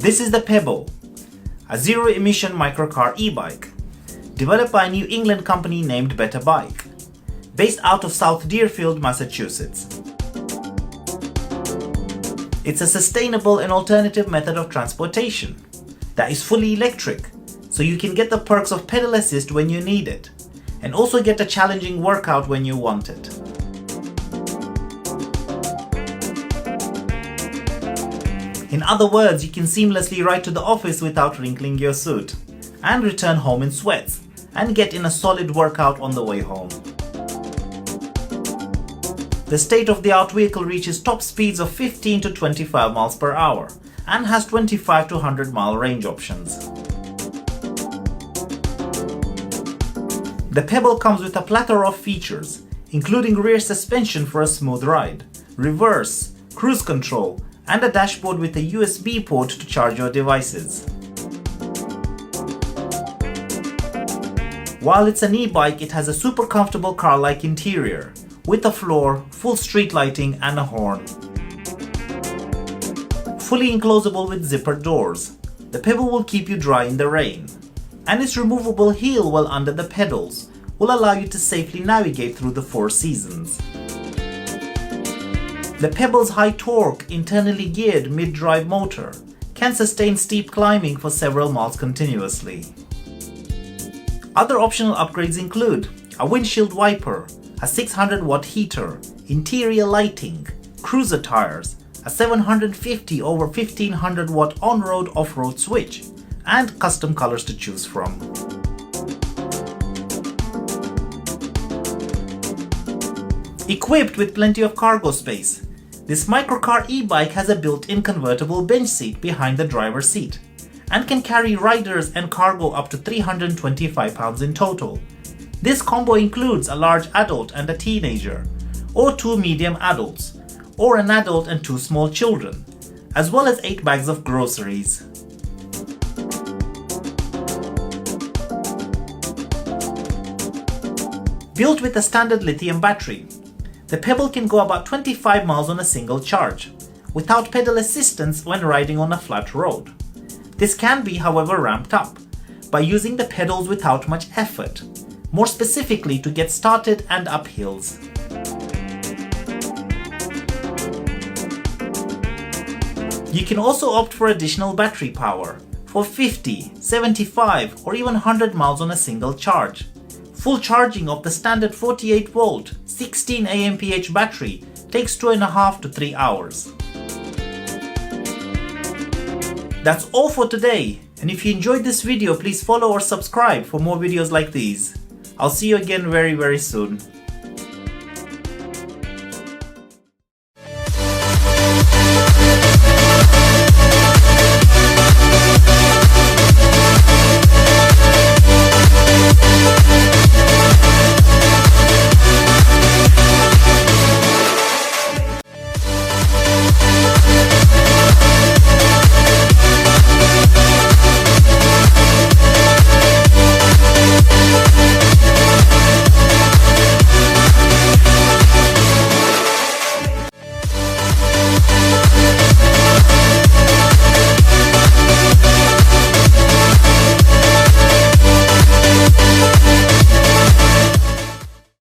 This is the PEBL, a zero-emission microcar e-bike, developed by a New England company named Better Bike, based out of South Deerfield, Massachusetts. It's a sustainable and alternative method of transportation that is fully electric, so you can get the perks of pedal assist when you need it, and also get a challenging workout when you want it. In other words, you can seamlessly ride to the office without wrinkling your suit, and return home in sweats, and get in a solid workout on the way home. The state-of-the-art vehicle reaches top speeds of 15 to 25 miles per hour, and has 25 to 100 mile range options. The PEBL comes with a plethora of features, including rear suspension for a smooth ride, reverse, cruise control, and a dashboard with a USB port to charge your devices. While it's an e-bike, it has a super comfortable car-like interior, with a floor, full street lighting, and a horn. Fully enclosable with zippered doors, the PEBL will keep you dry in the rain, and its removable heel well under the pedals will allow you to safely navigate through the 4 seasons. The PEBL's high torque, internally geared mid-drive motor can sustain steep climbing for several miles continuously. Other optional upgrades include a windshield wiper, a 600-watt heater, interior lighting, cruiser tires, a 750 over 1500 watt on-road off-road switch, and custom colors to choose from. Equipped with plenty of cargo space, this microcar e-bike has a built-in convertible bench seat behind the driver's seat and can carry riders and cargo up to 325 pounds in total. This combo includes a large adult and a teenager, or 2 medium adults, or an adult and 2 small children, as well as 8 bags of groceries. Built with a standard lithium battery, the PEBL can go about 25 miles on a single charge, without pedal assistance when riding on a flat road. This can be, however, ramped up by using the pedals without much effort, more specifically to get started and up hills. You can also opt for additional battery power for 50, 75 or even 100 miles on a single charge. Full charging of the standard 48 volt 16 AMPH battery takes 2.5 to 3 hours. That's all for today, and if you enjoyed this video, please follow or subscribe for more videos like these. I'll see you again very soon.